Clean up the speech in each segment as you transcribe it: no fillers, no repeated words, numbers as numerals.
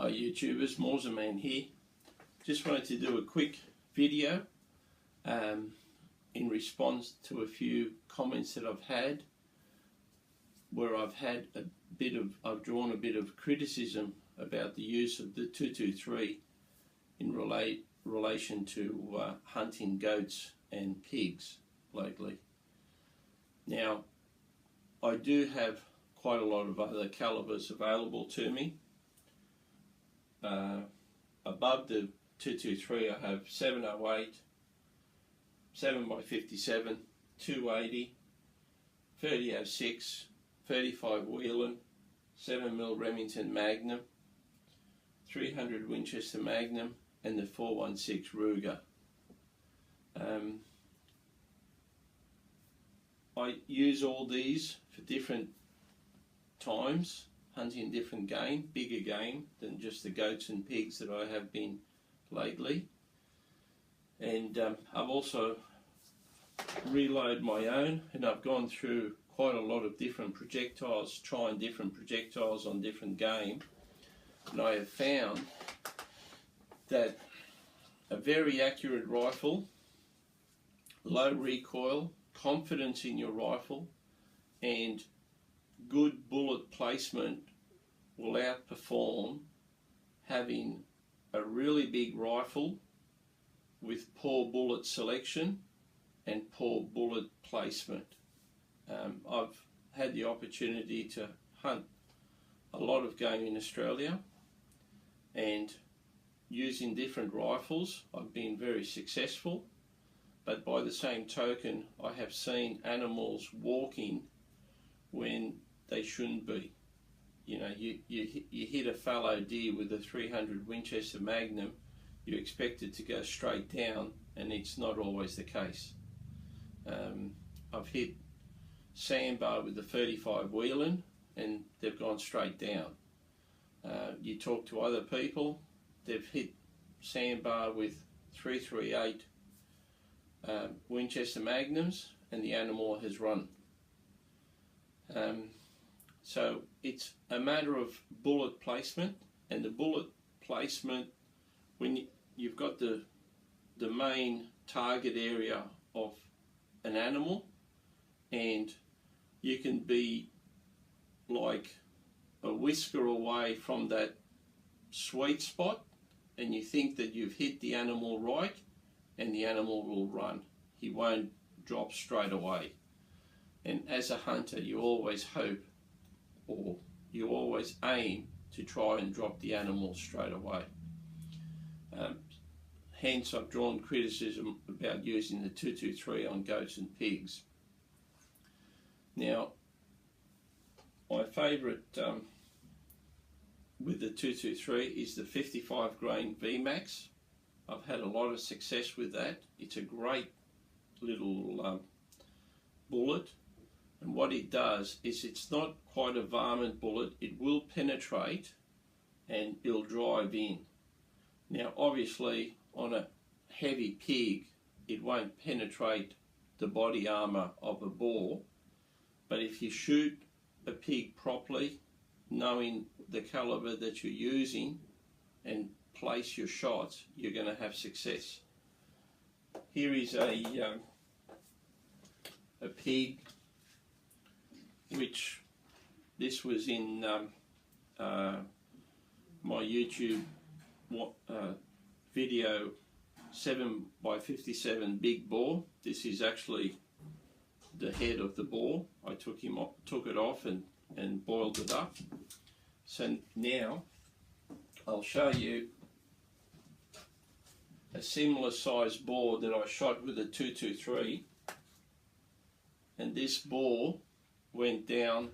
Hi YouTubers, Morsman here. Just wanted to do a quick video in response to a few comments that I've had where I've drawn a bit of criticism about the use of the 223 in relation to hunting goats and pigs lately. Now, I do have quite a lot of other calibers available to me. Above the 223 I have 708, 7x57, 280, 3006, 35 Whelen, 7mm Remington Magnum, 300 Winchester Magnum and the 416 Ruger. I use all these for different times, hunting different game, bigger game than just the goats and pigs that I have been lately. And I've also reloaded my own, and I've gone through quite a lot of different projectiles, trying different projectiles on different game, and I have found that a very accurate rifle, low recoil, confidence in your rifle, and good bullet placement will outperform having a really big rifle with poor bullet selection and poor bullet placement. I've had the opportunity to hunt a lot of game in Australia, and using different rifles I've been very successful, but by the same token I have seen animals walking when they shouldn't be. You know, you hit a fallow deer with a 300 Winchester Magnum, you expect it to go straight down, and it's not always the case. I've hit sandbar with the 35 Whelen and they've gone straight down. You talk to other people, they've hit sandbar with 338 Winchester Magnums and the animal has run. So it's a matter of bullet placement, and the bullet placement, when you've got the main target area of an animal, and you can be like a whisker away from that sweet spot, and you think that you've hit the animal right, and the animal will run. He won't drop straight away. And as a hunter, you always hope, or you always aim to try and drop the animal straight away. Hence I've drawn criticism about using the 223 on goats and pigs. Now, my favourite with the 223 is the 55 grain VMAX. I've had a lot of success with that. It's a great little bullet, and what it does is it's not quite a varmint bullet. It will penetrate and it'll drive in. Now obviously on a heavy pig it won't penetrate the body armour of a boar, but if you shoot a pig properly, knowing the caliber that you're using and place your shots, you're going to have success. Here is a pig, which this was in my YouTube video 7x57 big boar. This is actually the head of the boar. I took it off and boiled it up. So now I'll show you a similar size boar that I shot with a 223, and this boar went down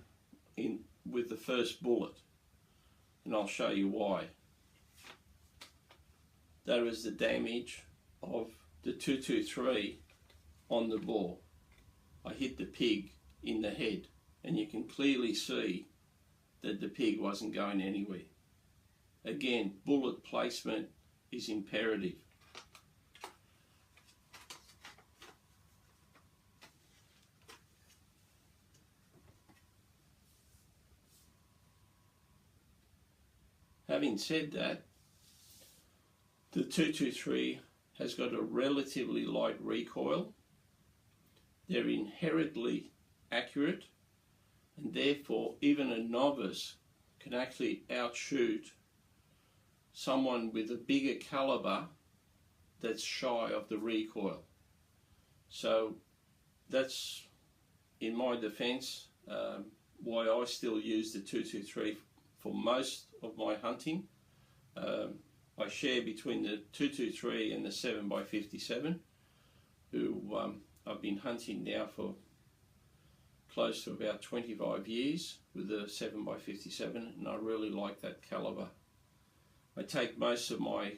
with the first bullet, and I'll show you why. That was the damage of the 223 on the boar. I hit the pig in the head, and you can clearly see that the pig wasn't going anywhere. Again, bullet placement is imperative. having said that, the 223 has got a relatively light recoil. They're inherently accurate, and therefore even a novice can actually outshoot someone with a bigger caliber that's shy of the recoil. So that's, in my defense, why I still use the 223 for most of my hunting. I share between the 223 and the 7x57, who I've been hunting now for close to about 25 years with the 7x57, and I really like that caliber. I take most of my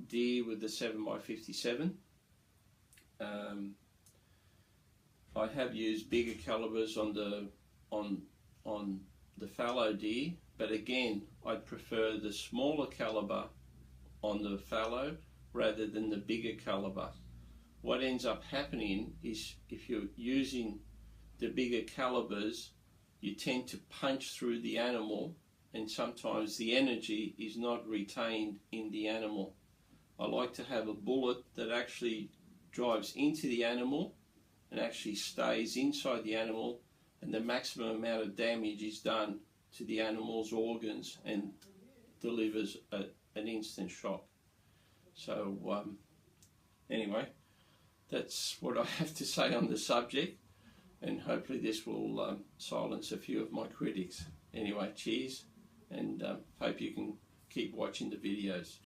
deer with the 7x57. I have used bigger calibers on the fallow deer, but again, I prefer the smaller caliber on the fallow rather than the bigger caliber. What ends up happening is, if you're using the bigger calibers, you tend to punch through the animal, and sometimes the energy is not retained in the animal. I like to have a bullet that actually drives into the animal and actually stays inside the animal, and the maximum amount of damage is done to the animal's organs and delivers an instant shock. So anyway, that's what I have to say on the subject, and hopefully this will silence a few of my critics. Anyway, cheers, and hope you can keep watching the videos.